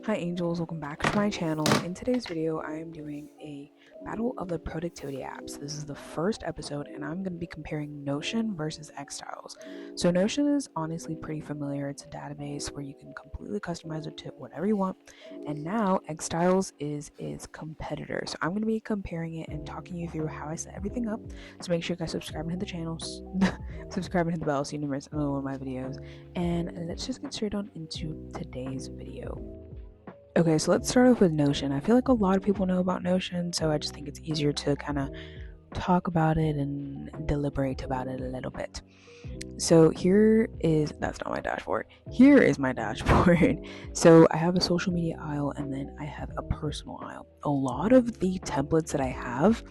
Hi angels, welcome back to my channel. In today's video, I am doing a battle of the productivity apps. This is the first episode and I'm going to be comparing Notion versus xtiles. So Notion is honestly pretty familiar. It's a database where you can completely customize it to whatever you want. And now xtiles is its competitor. So I'm going to be comparing it and talking you through how I set everything up. So make sure you guys subscribe and hit the channel, subscribe and hit the bell so you never miss another one of my videos. And let's just get straight on into today's video. Okay, so let's start off with Notion. I feel like a lot of people know about Notion, so I just think it's easier to kind of talk about it and deliberate about it a little bit. So that's not my dashboard. Here is my dashboard. So I have a social media aisle and then I have a personal aisle. A lot of the templates that I have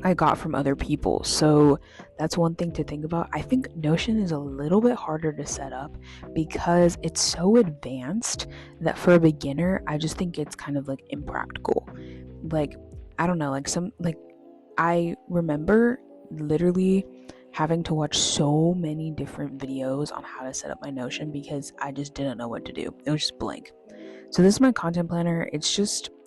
I got from other people. So that's one thing to think about. I think Notion is a little bit harder to set up because it's so advanced that for a beginner, I just think it's kind of like impractical. Like, I don't know, I remember literally having to watch so many different videos on how to set up my Notion because I just didn't know what to do. It was just blank. So this is my content planner.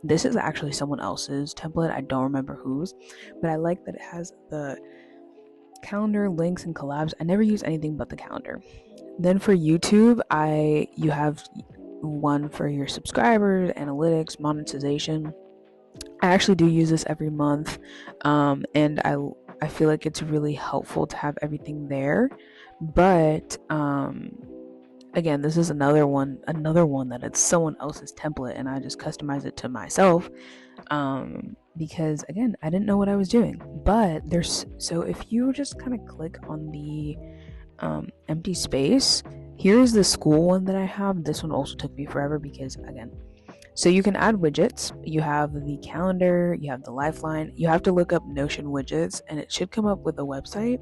This is actually someone else's template. I don't remember whose, but I like that it has the calendar, links, and collabs. I never use anything but the calendar. Then for YouTube, you have one for your subscribers, analytics, monetization. I actually do use this every month, and I feel like it's really helpful to have everything there. But again, this is another one that it's someone else's template and I just customize it to myself, because again, I didn't know what I was doing. But so if you just kind of click on the empty space, here's the school one that I have. This one also took me forever because again, so you can add widgets. You have the calendar, you have the lifeline. You have to look up Notion widgets and it should come up with a website.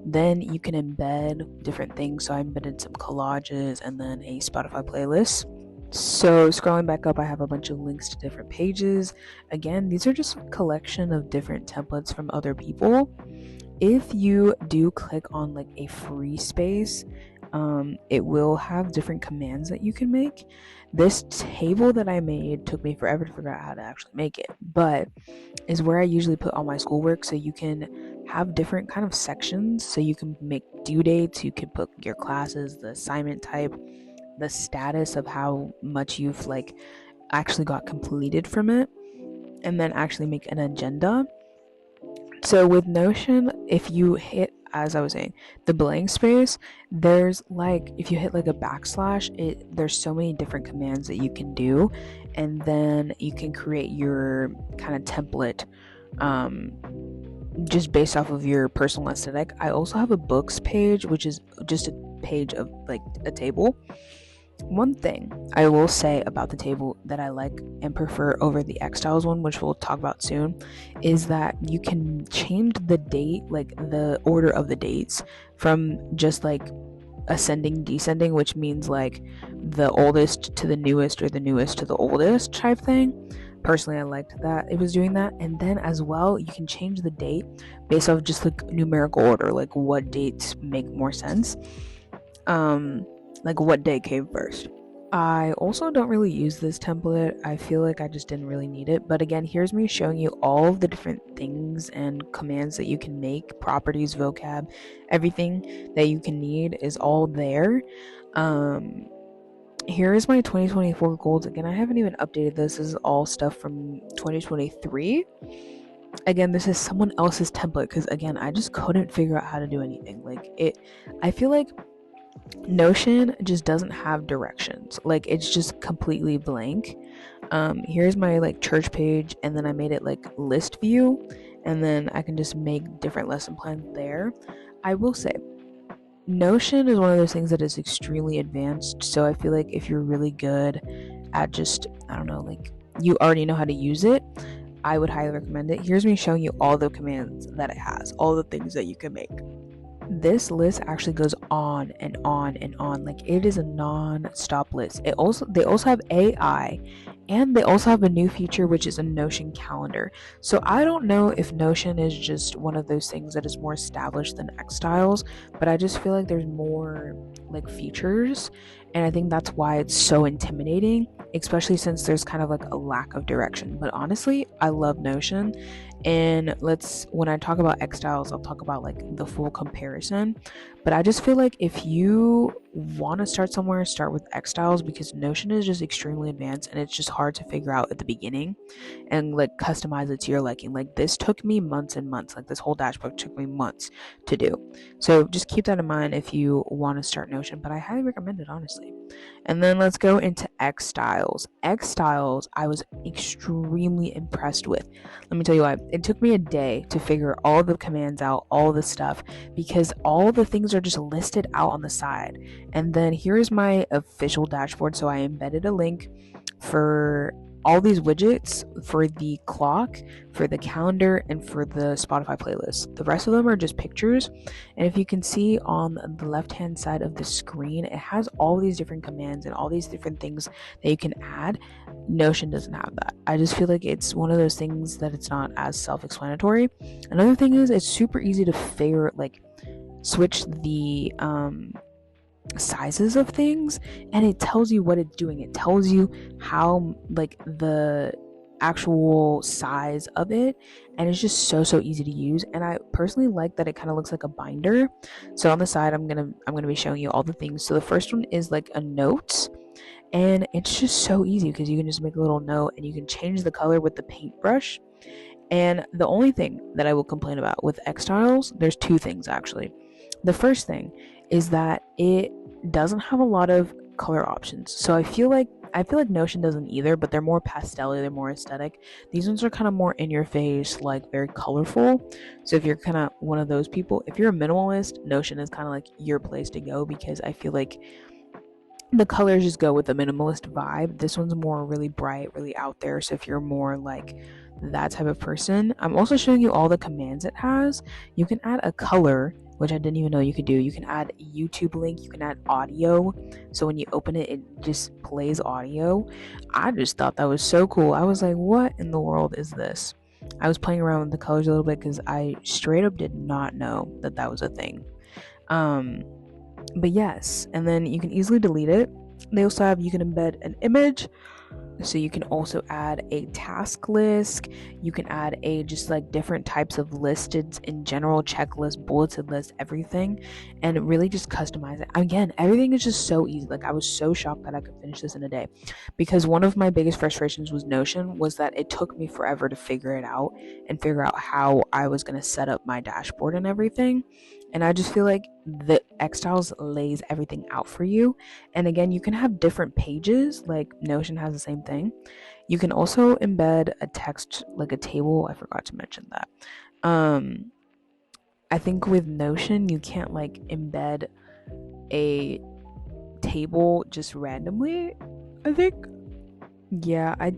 Then you can embed different things. So I embedded some collages and then a Spotify playlist. So scrolling back up, I have a bunch of links to different pages. Again, these are just a collection of different templates from other people. If you do click on like a free space, it will have different commands that you can make. This table that I made took me forever to figure out how to actually make it, but is where I usually put all my schoolwork. So you can have different kind of sections. So you can make due dates, you can put your classes, the assignment type, the status of how much you've like actually got completed from it, and then actually make an agenda. So with Notion, if you hit, as I was saying, the blank space, there's like, if you hit like a backslash, there's so many different commands that you can do, and then you can create your kind of template just based off of your personal aesthetic. I also have a books page, which is just a page of like a table. One thing I will say about the table that I like and prefer over the xtiles one, which we'll talk about soon, is that you can change the date, like the order of the dates, from just like ascending, descending, which means like the oldest to the newest or the newest to the oldest type thing. Personally, I liked that it was doing that. And then as well, you can change the date based off just like numerical order, like what dates make more sense. Like what day came first. I also don't really use this template. I feel like I just didn't really need it. But again, here's me showing you all of the different things and commands that you can make, properties, vocab, everything that you can need is all there. Here is my 2024 goals. Again, I haven't even updated this. This is all stuff from 2023. Again, this is someone else's template because again, I just couldn't figure out how to do anything. I feel like Notion just doesn't have directions. Like it's just completely blank. Here's my like church page, and then I made it like list view, and then I can just make different lesson plans there. I will say Notion is one of those things that is extremely advanced. So I feel like if you're really good at just, I don't know, like you already know how to use it, I would highly recommend it. Here's me showing you all the commands that it has, all the things that you can make. This list actually goes on and on and on. Like it is a non-stop list. They also have AI, and they also have a new feature which is a Notion calendar. So I don't know if Notion is just one of those things that is more established than xtiles, but I just feel like there's more like features, and I think that's why it's so intimidating. especially since there's kind of like a lack of direction. But honestly, I love Notion. And when I talk about xtiles, I'll talk about like the full comparison. But I just feel like if you want to start somewhere, start with xtiles, because Notion is just extremely advanced and it's just hard to figure out at the beginning and like customize it to your liking. Like this took me months and months. Like this whole dashboard took me months to do. So just keep that in mind if you want to start Notion, but I highly recommend it, honestly. And then let's go into xtiles. Xtiles I was extremely impressed with. Let me tell you why. It took me a day to figure all the commands out, all the stuff, because all the things are just listed out on the side. And then here's my official dashboard. So I embedded a link for all these widgets for the clock, for the calendar, and for the Spotify playlist. The rest of them are just pictures. And if you can see on the left hand side of the screen, it has all these different commands and all these different things that you can add. Notion doesn't have that. I just feel like it's one of those things that it's not as self-explanatory. Another thing is it's super easy to switch the sizes of things, and it tells you what it's doing. It tells you how like the actual size of it, and it's just so easy to use. And I personally like that it kind of looks like a binder. So on the side I'm gonna be showing you all the things. So the first one is like a note, and it's just so easy because you can just make a little note and you can change the color with the paintbrush. And the only thing that I will complain about with xtiles, there's two things actually. The first thing is that it doesn't have a lot of color options. So I feel like Notion doesn't either, but they're more pastel, they're more aesthetic. These ones are kind of more in your face, like very colorful. So if you're kind of one of those people, if you're a minimalist, Notion is kind of like your place to go, because I feel like the colors just go with the minimalist vibe. This one's more really bright, really out there. So if you're more like that type of person, I'm also showing you all the commands it has. You can add a color, which I didn't even know you could do. You can add a YouTube link. You can add audio. So when you open it, it just plays audio. I just thought that was so cool. I was like, what in the world is this? I was playing around with the colors a little bit because I straight up did not know that that was a thing. But yes, and then you can easily delete it. They also have, you can embed an image, so you can also add a task list. You can add just like different types of listed in general, checklist, bulleted list, everything, and really just customize it. Again, everything is just so easy. Like I was so shocked that I could finish this in a day, because one of my biggest frustrations with Notion was that it took me forever to figure it out and figure out how I was going to set up my dashboard and everything. And I just feel like the xtiles lays everything out for you. And again, you can have different pages, like Notion has the same thing. You can also embed a text, like a table. I forgot to mention that. I think with Notion, you can't like embed a table just randomly, I think. Yeah, I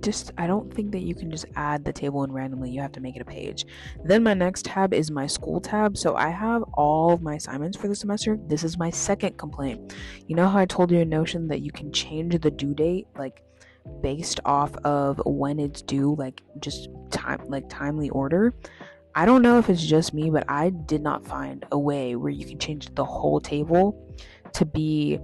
don't think that you can just add the table in randomly. You have to make it a page. Then my next tab is my school tab. So I have all of my assignments for the semester. This is my second complaint. You know how I told you in Notion that you can change the due date, like based off of when it's due, like just timely order? I don't know if it's just me, but I did not find a way where you can change the whole table to be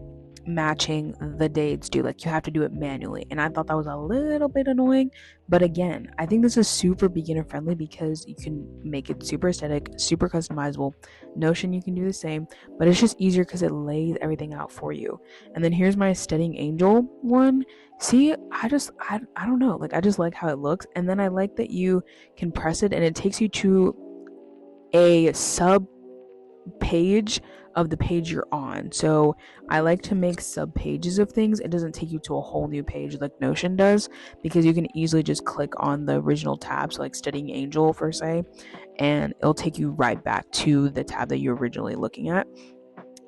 matching the day it's due. Like you have to do it manually, and I thought that was a little bit annoying. But again, I think this is super beginner friendly because you can make it super aesthetic, super customizable. Notion, you can do the same, but it's just easier because it lays everything out for you. And then here's my Studying Angel one. See, I don't know, like I just like how it looks. And then I like that you can press it and it takes you to a sub page of the page you're on. So I like to make sub pages of things. It doesn't take you to a whole new page like Notion does, because you can easily just click on the original tab, so like Studying Angel per se, and it'll take you right back to the tab that you're originally looking at.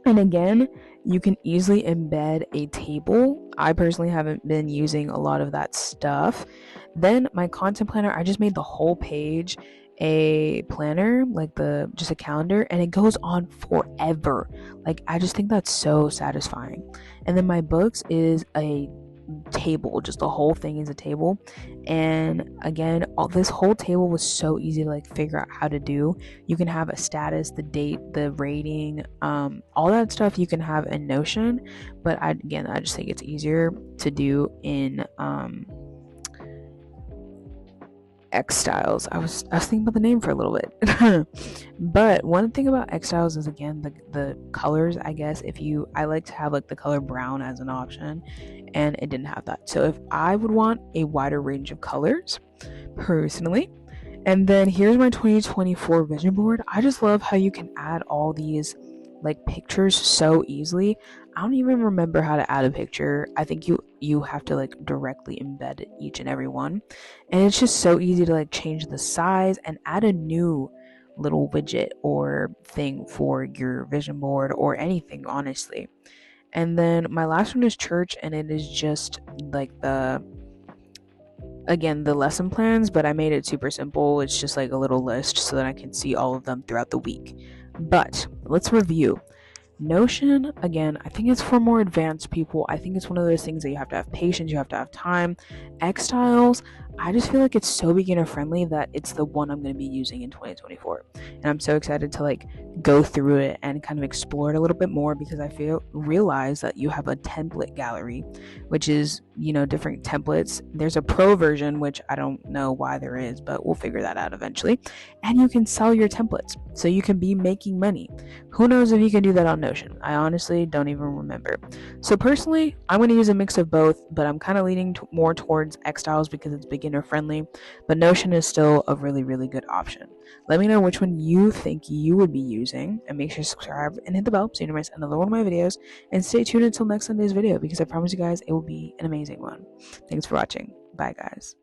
And again, you can easily embed a table. I personally haven't been using a lot of that stuff. Then my content planner, I just made the whole page a planner, like just a calendar, and it goes on forever. Like I just think that's so satisfying. And then my books is a table, just the whole thing is a table. And again, this whole table was so easy to like figure out how to do. You can have a status, the date, the rating, all that stuff you can have in Notion, but I just think it's easier to do in xtiles. I was thinking about the name for a little bit. But one thing about xtiles is, again, the colors. I guess I like to have like the color brown as an option, and it didn't have that. So if I would want a wider range of colors personally, and then here's my 2024 vision board. I just love how you can add all these like pictures so easily. I don't even remember how to add a picture. I think you have to like directly embed each and every one, and it's just so easy to like change the size and add a new little widget or thing for your vision board or anything, honestly. And then my last one is church, and it is just like the lesson plans, but I made it super simple. It's just like a little list so that I can see all of them throughout the week. But let's review. Notion, again, I think it's for more advanced people. I think it's one of those things that you have to have patience, you have to have time. xtiles, I just feel like it's so beginner friendly that it's the one I'm going to be using in 2024. And I'm so excited to like go through it and kind of explore it a little bit more, because I realize that you have a template gallery, which is, different templates. There's a pro version, which I don't know why there is, but we'll figure that out eventually. And you can sell your templates, so you can be making money. Who knows if you can do that on Notion? I honestly don't even remember. So personally, I'm going to use a mix of both, but I'm kind of leaning more towards xtiles because it's beginner friendly, but Notion is still a really, really good option. Let me know which one you think you would be using, and make sure to subscribe and hit the bell so you don't miss another one of my videos, and stay tuned until next Sunday's video, because I promise you guys it will be an amazing one. Thanks for watching. Bye, guys.